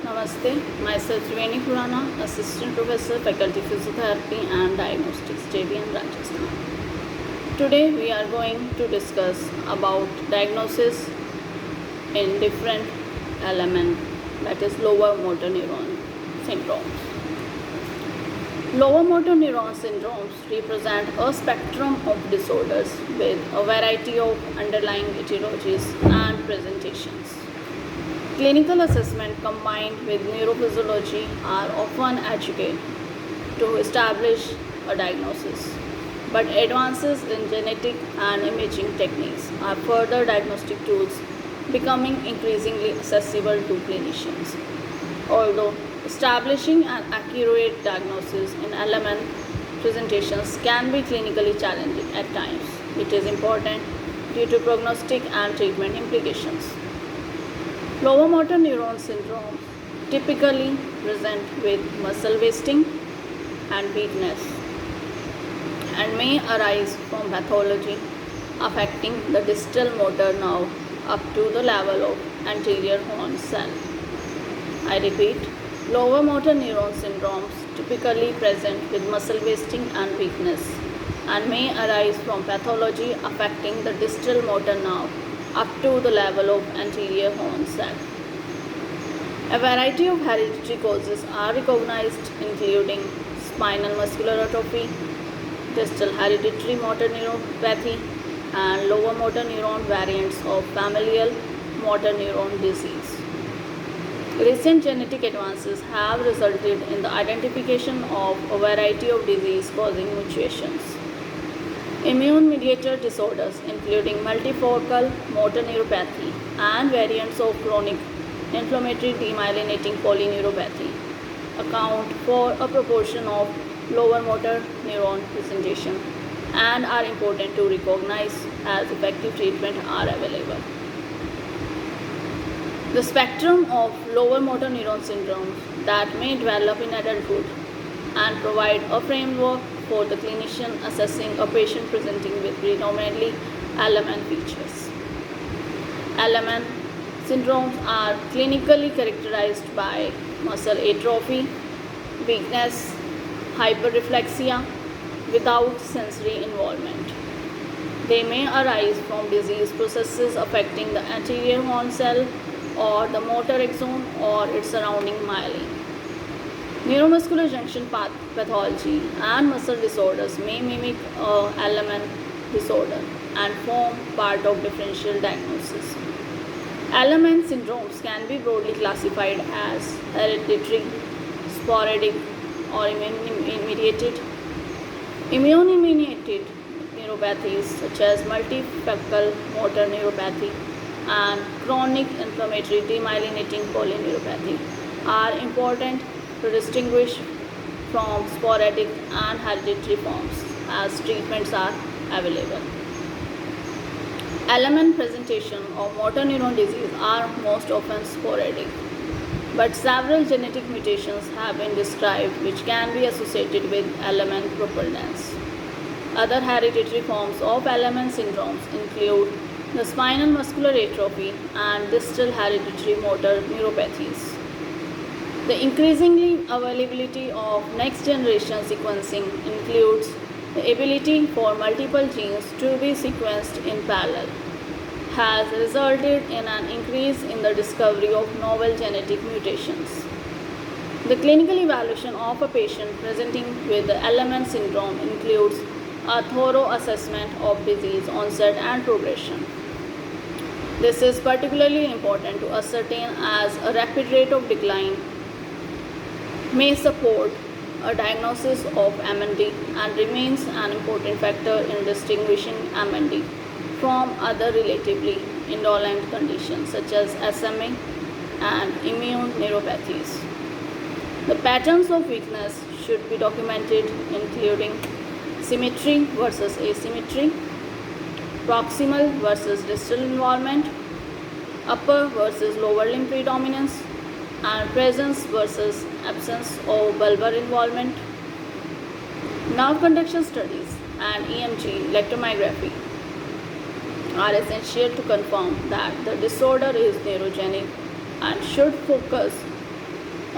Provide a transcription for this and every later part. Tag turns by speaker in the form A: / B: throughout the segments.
A: Namaste, myself Triveni Khurana, Assistant Professor, Faculty Physiotherapy and Diagnostics, JBN Rajasthan. Today we are going to discuss about diagnosis in different element, that is lower motor neuron syndromes. Lower motor neuron syndromes represent a spectrum of disorders with a variety of underlying etiologies and presentations. Clinical assessment combined with neurophysiology are often adequate to establish a diagnosis, but advances in genetic and imaging techniques are further diagnostic tools becoming increasingly accessible to clinicians. Although establishing an accurate diagnosis in LMN presentations can be clinically challenging at times, it is important due to prognostic and treatment implications. Lower motor neuron syndrome typically present with muscle wasting and weakness and may arise from pathology affecting the distal motor nerve up to the level of anterior horn cell. I repeat, lower motor neuron syndromes typically present with muscle wasting and weakness and may arise from pathology affecting the distal motor nerve up to the level of anterior horn cell. A variety of hereditary causes are recognized, including spinal muscular atrophy, distal hereditary motor neuropathy, and lower motor neuron variants of familial motor neuron disease. Recent genetic advances have resulted in the identification of a variety of disease-causing mutations. Immune-mediated disorders, including multifocal motor neuropathy and variants of chronic inflammatory demyelinating polyneuropathy, account for a proportion of lower motor neuron presentation and are important to recognize as effective treatment are available. The spectrum of lower motor neuron syndromes that may develop in adulthood and provide a framework for the clinician assessing a patient presenting with predominantly LMN features. LMN syndromes are clinically characterized by muscle atrophy, weakness, hyperreflexia without sensory involvement. They may arise from disease processes affecting the anterior horn cell or the motor axon or its surrounding myelin. Neuromuscular junction pathology and muscle disorders may mimic a LMN disorder and form part of differential diagnosis. LMN syndromes can be broadly classified as hereditary, sporadic, or immune-mediated. Immune-mediated neuropathies such as multifocal motor neuropathy and chronic inflammatory demyelinating polyneuropathy are important to distinguish from sporadic and hereditary forms as treatments are available. LMN presentation of motor neuron disease are most often sporadic, but several genetic mutations have been described which can be associated with LMN proponents. Other hereditary forms of LMN syndromes include the spinal muscular atrophy and distal hereditary motor neuropathies. The increasingly availability of next generation sequencing includes the ability for multiple genes to be sequenced in parallel, has resulted in an increase in the discovery of novel genetic mutations. The clinical evaluation of a patient presenting with the LMN syndrome includes a thorough assessment of disease onset and progression. This is particularly important to ascertain as a rapid rate of decline may support a diagnosis of MND and remains an important factor in distinguishing MND from other relatively indolent conditions such as SMA and immune neuropathies. The patterns of weakness should be documented, including symmetry versus asymmetry, proximal versus distal involvement, upper versus lower limb predominance, and presence versus absence of bulbar involvement. Nerve conduction studies and EMG electromyography are essential to confirm that the disorder is neurogenic and should focus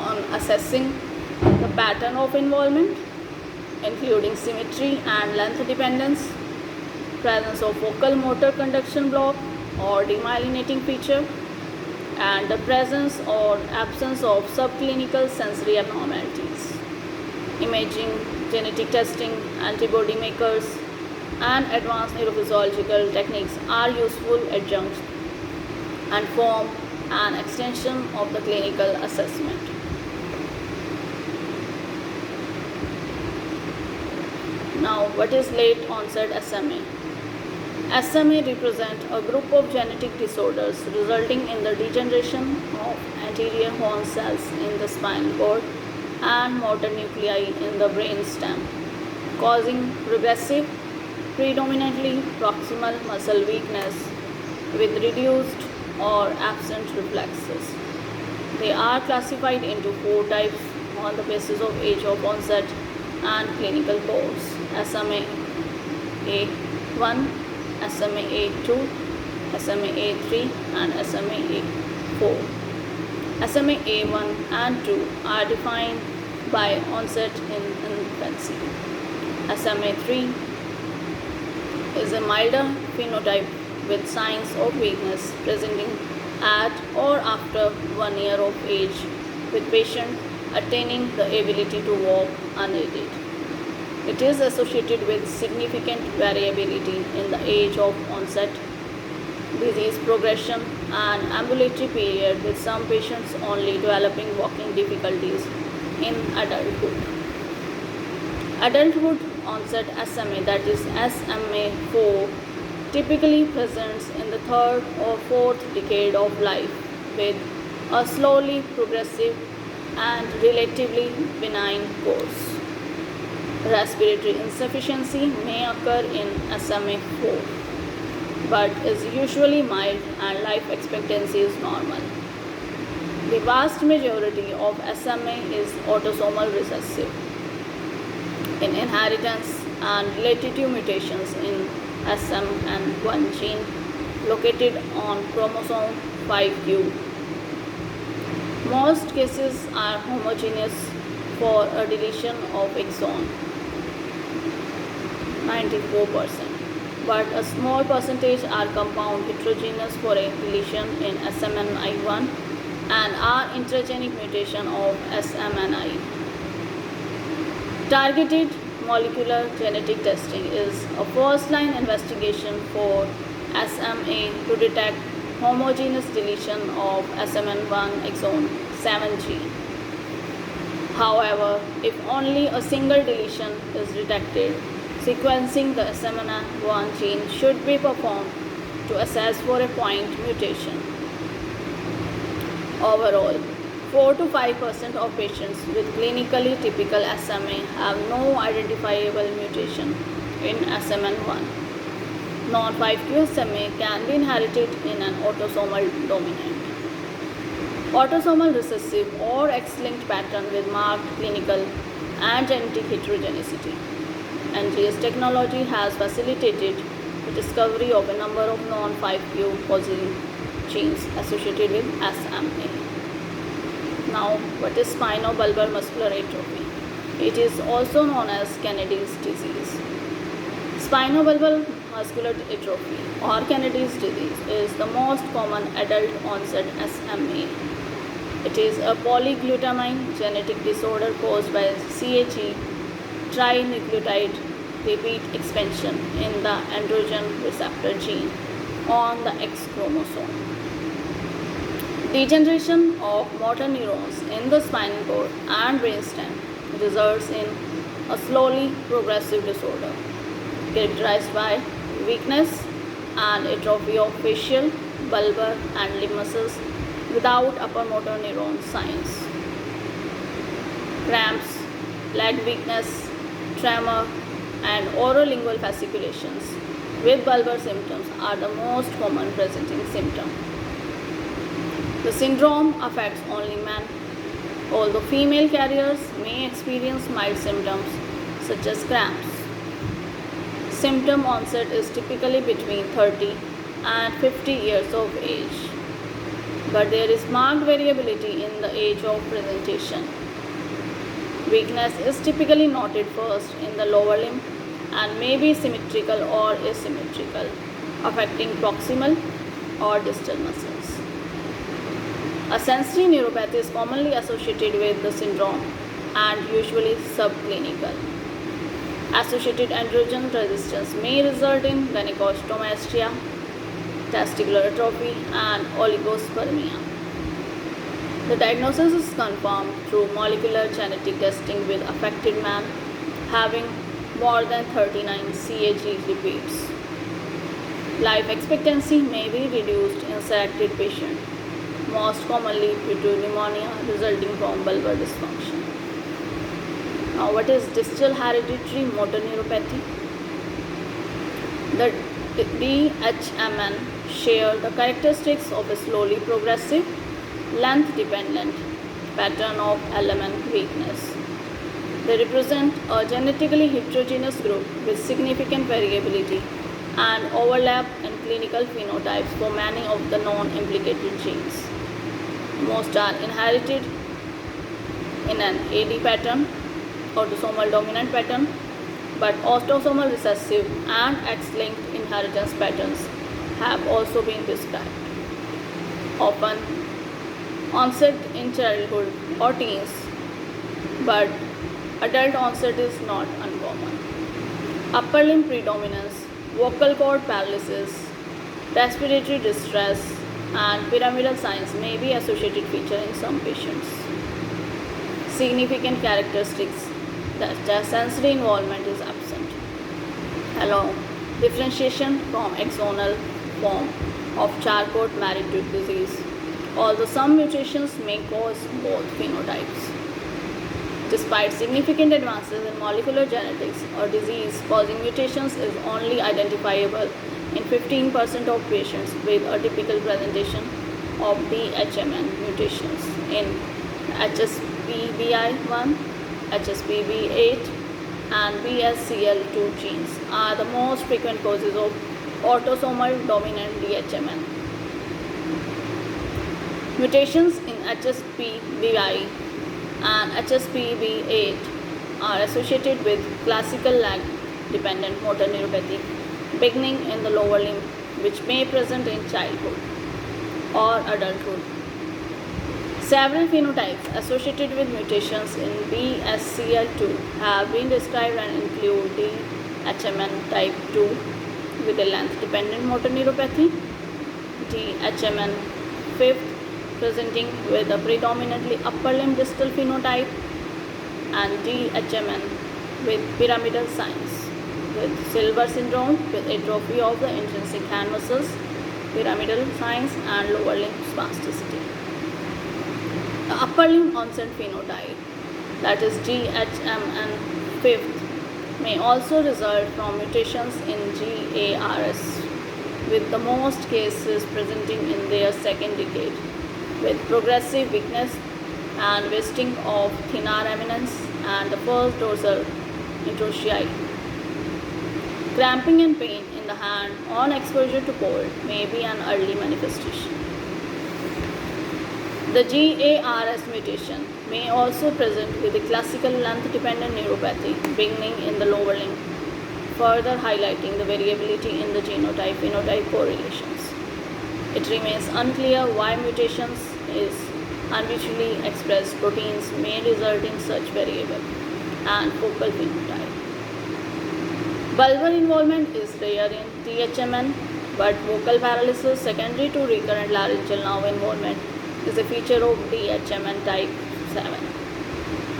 A: on assessing the pattern of involvement, including symmetry and length dependence, presence of focal motor conduction block or demyelinating feature, and the presence or absence of subclinical sensory abnormalities. Imaging, genetic testing, antibody makers, and advanced neurophysiological techniques are useful adjuncts and form an extension of the clinical assessment. Now, what is late onset SMA? SMA represents a group of genetic disorders resulting in the degeneration of anterior horn cells in the spinal cord and motor nuclei in the brain stem, causing progressive, predominantly proximal muscle weakness with reduced or absent reflexes. They are classified into 4 types on the basis of age of onset and clinical course: SMA A1, SMA A2, SMA A3, and SMA A4. SMA A1 and 2 are defined by onset in infancy. SMA 3 is a milder phenotype with signs of weakness presenting at or after 1 year of age, with patient attaining the ability to walk unaided. It is associated with significant variability in the age of onset, disease progression, and ambulatory period, with some patients only developing walking difficulties in adulthood. Adulthood onset SMA, that is SMA4, typically presents in the 3rd or 4th decade of life with a slowly progressive and relatively benign course. Respiratory insufficiency may occur in SMA4 but is usually mild and life expectancy is normal. The vast majority of SMA is autosomal recessive in inheritance and related to mutations in SMN1 gene located on chromosome 5q. Most cases are homogeneous for a deletion of exon 94%, but a small percentage are compound heterogeneous for a deletion in SMNI1 and are intragenic mutation of SMNI. Targeted molecular genetic testing is a first-line investigation for SMA to detect homogeneous deletion of SMN1 exon 7 gene. However, if only a single deletion is detected, sequencing the SMN1 gene should be performed to assess for a point mutation. Overall, 4 to 5% of patients with clinically typical SMA have no identifiable mutation in SMN1. Non-5q SMA can be inherited in an autosomal dominant, autosomal recessive, or X-linked pattern with marked clinical and genetic heterogeneity. NGS technology has facilitated the discovery of a number of non-5q positive genes associated with SMA. Now, what is spinobulbar muscular atrophy? It is also known as Kennedy's disease. Spinobulbar muscular atrophy or Kennedy's disease is the most common adult onset SMA. It is a polyglutamine genetic disorder caused by CAG trinucleotide repeat expansion in the androgen receptor gene on the X chromosome. Degeneration of motor neurons in the spinal cord and brainstem results in a slowly progressive disorder characterized by weakness and atrophy of facial, bulbar, and limb muscles without upper motor neuron signs. Cramps, leg weakness, tremor, and orolingual fasciculations with bulbar symptoms are the most common presenting symptom. The syndrome affects only men, although female carriers may experience mild symptoms such as cramps. Symptom onset is typically between 30 and 50 years of age. but there is marked variability in the age of presentation. Weakness is typically noted first in the lower limb and may be symmetrical or asymmetrical, affecting proximal or distal muscles. A sensory neuropathy is commonly associated with the syndrome and usually subclinical. Associated androgen resistance may result in gynecomastia, testicular atrophy, and oligospermia. The diagnosis is confirmed through molecular genetic testing with affected man having more than 39 CAG repeats. Life expectancy may be reduced in selected patients, most commonly due to pneumonia resulting from bulbar dysfunction. Now, what is distal hereditary motor neuropathy? The DHMN share the characteristics of a slowly progressive, length-dependent pattern of element weakness. They represent a genetically heterogeneous group with significant variability and overlap in clinical phenotypes for many of the known implicated genes. Most are inherited in an AD pattern, autosomal dominant pattern, but autosomal recessive and X-linked inheritance patterns have also been described. Often onset in childhood or teens, but adult onset is not uncommon. Upper limb predominance, vocal cord paralysis, respiratory distress, and pyramidal signs may be associated feature in some patients. Significant characteristics that sensory involvement is absent. Allow differentiation from axonal form of Charcot-Marie-Tooth disease, although some mutations may cause both phenotypes. Despite significant advances in molecular genetics, a disease-causing mutations is only identifiable in 15% of patients with a typical presentation of DHMN mutations in HSPBI1, HSPB8, and BSCL2 genes are the most frequent causes of autosomal dominant DHMN. Mutations in HSPBI and HSPB8 are associated with classical lag-dependent motor neuropathy beginning in the lower limb, which may present in childhood or adulthood. Several phenotypes associated with mutations in BSCL2 have been described and include DHMN type 2 with a length-dependent motor neuropathy, DHMN 5th presenting with a predominantly upper limb distal phenotype, and DHMN with pyramidal signs, with Silver syndrome with atrophy of the intrinsic hand muscles, pyramidal signs, and lower limb spasticity. The upper limb onset phenotype, that is DHMN 5th, may also result from mutations in GARS, with the most cases presenting in their second decade, with progressive weakness and wasting of thenar eminence and the first dorsal interossei. Cramping and pain in the hand on exposure to cold may be an early manifestation. The GARS mutation may also present with a classical length-dependent neuropathy beginning in the lower limb, further highlighting the variability in the genotype-phenotype correlations. It remains unclear why mutations is unusually expressed proteins may result in such variable and focal phenotype. Bulbar involvement is rare in DHMN, but vocal paralysis secondary to recurrent laryngeal nerve involvement is a feature of DHMN type 7,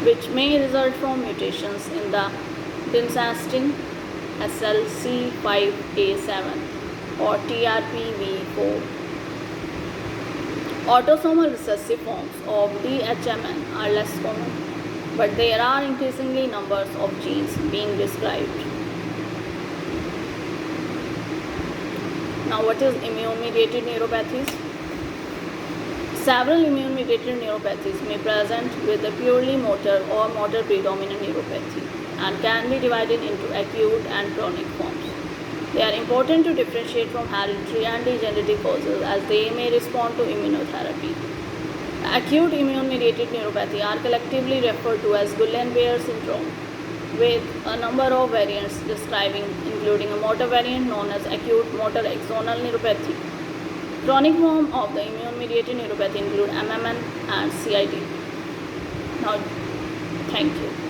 A: which may result from mutations in the densastin SLC5A7 or TRPV4. Autosomal recessive forms of DHMN are less common, but there are increasingly numbers of genes being described. Now, what is immune-mediated neuropathies? Several immune-mediated neuropathies may present with a purely motor or motor predominant neuropathy and can be divided into acute and chronic forms. They are important to differentiate from hereditary and degenerative causes as they may respond to immunotherapy. Acute immune-mediated neuropathy are collectively referred to as Guillain-Barré syndrome, with a number of variants describing, including a motor variant known as acute motor axonal neuropathy. Chronic form of the immune-mediated neuropathy include MMN and CID. Now, thank you.